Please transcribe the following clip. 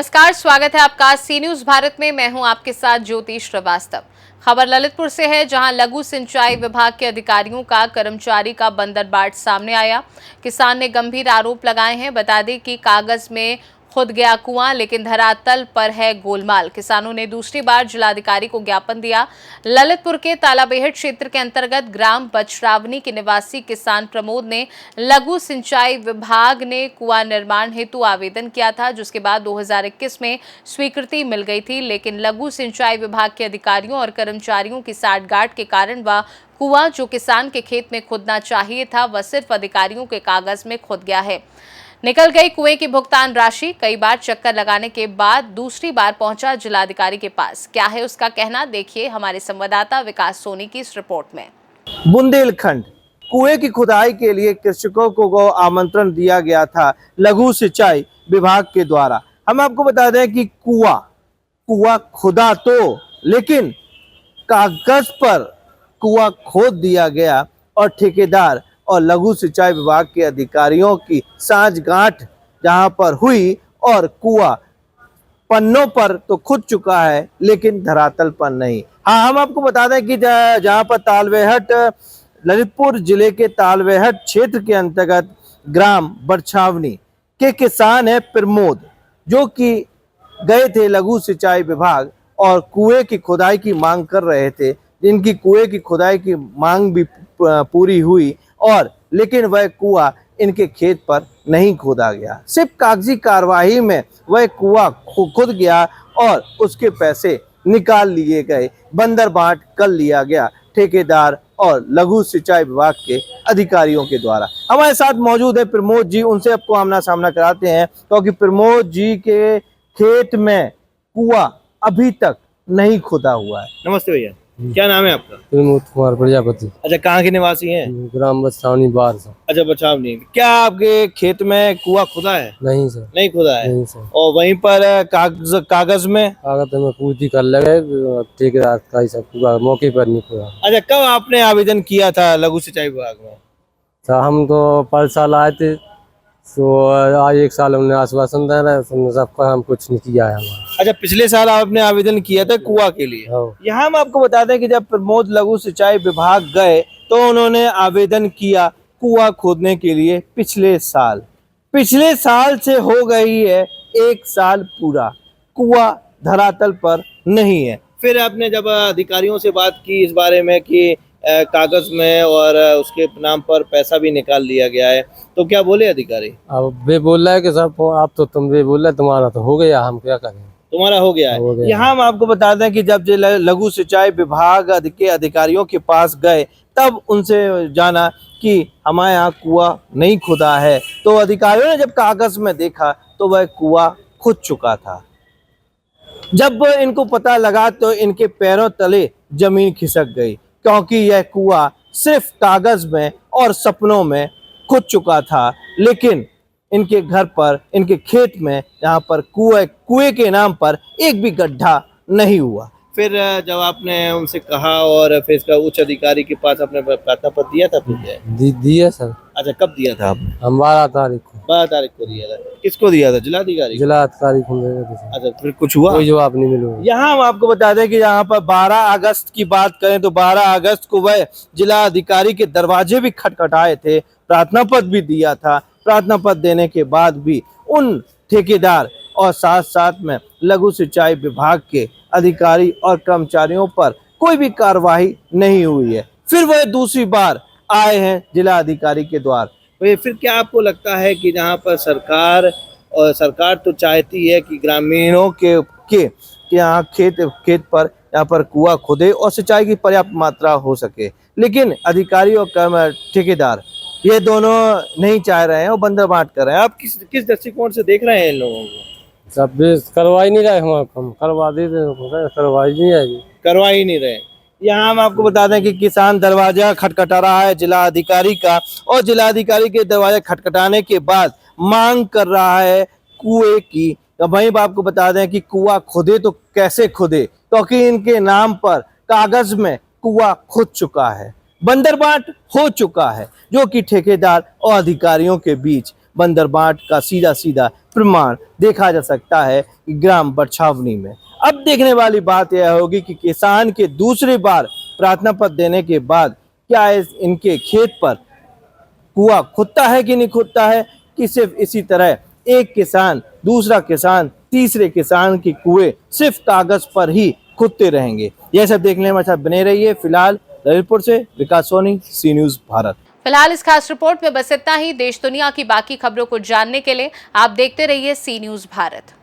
नमस्कार, स्वागत है आपका सी न्यूज भारत में। मैं हूं आपके साथ ज्योति श्रीवास्तव। खबर ललितपुर से है, जहां लघु सिंचाई विभाग के अधिकारियों का कर्मचारी का बंदरबाट सामने आया। किसान ने गंभीर आरोप लगाए हैं। बता दें कि कागज में खुद गया कुआं, लेकिन धरातल पर है गोलमाल। किसानों ने दूसरी बार जिलाधिकारी को ज्ञापन दिया। ललितपुर के तालाबेहट क्षेत्र के अंतर्गत ग्राम बचरावनी के निवासी किसान प्रमोद ने लघु सिंचाई विभाग ने कुआं निर्माण हेतु आवेदन किया था, जिसके बाद 2021 में स्वीकृति मिल गई थी। लेकिन लघु सिंचाई विभाग के अधिकारियों और कर्मचारियों की साठगांठ के कारण वह कुआं जो किसान के खेत में खुदना चाहिए था, वह सिर्फ अधिकारियों के कागज में खुद गया है। निकल गई कुएं की भुगतान राशि। कई बार चक्कर लगाने के बाद दूसरी बार पहुंचा जिलाधिकारी के पास। क्या है उसका कहना, देखिए हमारे संवाददाता विकास सोनी की इस रिपोर्ट में। बुंदेलखंड कुएं की खुदाई के लिए कृषकों को आमंत्रण दिया गया था लघु सिंचाई विभाग के द्वारा। हम आपको बता दें कि कुआं खुदा तो, लेकिन कागज पर कुआं खोद दिया गया और ठेकेदार और लघु सिंचाई विभाग के अधिकारियों की साठगांठ जहां पर हुई और कुआं पन्नों पर तो खुद चुका है, लेकिन धरातल पर नहीं। हाँ, हम आपको बता दें कि जहां पर तालबेहट, ललितपुर जिले के तालबेहट क्षेत्र के अंतर्गत ग्राम बरछावनी के किसान है प्रमोद, जो कि गए थे लघु सिंचाई विभाग और कुएं की खुदाई की मांग कर रहे थे, जिनकी कुएं की खुदाई की मांग भी पूरी हुई और लेकिन वह कुआं इनके खेत पर नहीं खोदा गया। सिर्फ कागजी कार्यवाही में वह कुआं खुद गया और उसके पैसे निकाल लिए गए। बंदरबाट कर लिया गया ठेकेदार और लघु सिंचाई विभाग के अधिकारियों के द्वारा। हमारे साथ मौजूद है प्रमोद जी, उनसे आपको आमना सामना कराते हैं, क्योंकि प्रमोद जी के खेत में कुआं अभी तक नहीं खुदा हुआ है। नमस्ते भैया, क्या नाम है आपका? विनोद कुमार प्रजापति। अच्छा, कहाँ के निवासी हैं? ग्राम बचरावनी बार से। अच्छा, बचावनी। क्या आपके खेत में कुआं खुदा है? नहीं सर, नहीं खुदा है। नहीं सर। और वहीं पर कागज में पूर्ति कर लगे ठेकेदार का ही सब पूरा मौके पर नहीं पूरा। अच्छा, कब आपने आवेदन किया था लघु सिंचाई विभाग में? सर हम तो परसाल आए थे, तो आज 1 साल हमने आश्वासन दे रहे, सबका हम कुछ नहीं किया है हमारा। अच्छा, पिछले साल आपने आवेदन किया था कुआं के लिए। यहाँ हम आपको बता दें कि जब प्रमोद लघु सिंचाई विभाग गए तो उन्होंने आवेदन किया कुआं खोदने के लिए पिछले साल से हो गई है 1 साल पूरा, कुआं धरातल पर नहीं है। फिर आपने जब अधिकारियों से बात की इस बारे में कि कागज में और उसके नाम पर पैसा भी निकाल लिया गया है, तो क्या बोले अधिकारी? अब वे बोल रहे हैं कि सर आप तो तुम वे बोल रहे तुम्हारा तो हो गया, हम क्या करें? तुम्हारा हो गया है। यहाँ हम आपको बता दें कि जब लघु सिंचाई विभाग के अधिकारियों के पास गए, तब उनसे जाना कि हमारे यहाँ कुआं नहीं खुदा है, तो अधिकारियों ने जब कागज में देखा तो वह कुआं खुद चुका था। जब इनको पता लगा तो इनके पैरों तले जमीन खिसक गई, क्योंकि यह कुआं सिर्फ कागज में और सपनों में खुद चुका था, लेकिन इनके घर पर, इनके खेत में यहाँ पर कुएं के नाम पर एक भी गड्ढा नहीं हुआ। फिर जब आपने उनसे कहा और फिर इसका उच्च अधिकारी के पास अपने प्रार्थना पत्र दिया था? दिया सर। अच्छा, कब दिया था आपने? हम 12 तारीख को। 12 तारीख को दिया था। किसको दिया था? जिलाधिकारी? जिलाधिकारी को। अच्छा, फिर कुछ हुआ? कोई जवाब नहीं मिला। यहाँ हम आपको बता दें कि यहाँ पर 12 अगस्त की बात करें तो 12 अगस्त को वह जिला अधिकारी के दरवाजे भी खटखटाए थे, प्रार्थना पत्र भी दिया था। प्रार्थना पत्र देने के बाद भी उन ठेकेदार और साथ साथ में लघु सिंचाई विभाग के अधिकारी और कर्मचारियों पर कोई भी कार्रवाई नहीं हुई है। फिर वह दूसरी बार आए हैं जिला अधिकारी के द्वार। तो फिर क्या आपको लगता है कि जहाँ पर सरकार तो चाहती है कि ग्रामीणों के यहाँ खेत पर यहाँ पर कुआं खुदे और सिंचाई की पर्याप्त मात्रा हो सके, लेकिन अधिकारी और ठेकेदार ये दोनों नहीं चाह रहे हैं और बंदरबाट कर रहे हैं। आप किस दृष्टिकोण से देख रहे हैं इन लोगों को? सब करवा ही नहीं रहे, हम करवा देते, करवा ही नहीं रहे। यहाँ हम आपको बता दें कि किसान दरवाजा खटखटा रहा है जिला अधिकारी का, और जिला अधिकारी के दरवाजा खटखटाने के बाद मांग कर रहा है कुएं की। तो वहीं आपको बता दें कि कुआं खुदे तो कैसे खुदे, क्योंकि इनके नाम पर कागज में कुआं खुद चुका है, बंदरबाट हो चुका है, जो कि ठेकेदार और अधिकारियों के बीच बंदरबाट का सीधा सीधा प्रमाण देखा जा सकता है ग्राम बरछावनी में। अब देखने वाली बात यह होगी कि किसान के दूसरी बार प्रार्थना पत्र देने के बाद क्या इनके खेत पर कुआं खुदता है कि नहीं खुदता है, कि सिर्फ इसी तरह एक किसान दूसरा किसान तीसरे किसान के कुएं सिर्फ कागज पर ही खुदते रहेंगे। यह सब देखने में बने रहिए। फिलहाल ललितपुर से विकास सोनी, सी न्यूज़ भारत। फिलहाल इस खास रिपोर्ट में बस इतना ही। देश दुनिया की बाकी खबरों को जानने के लिए आप देखते रहिए सी न्यूज़ भारत।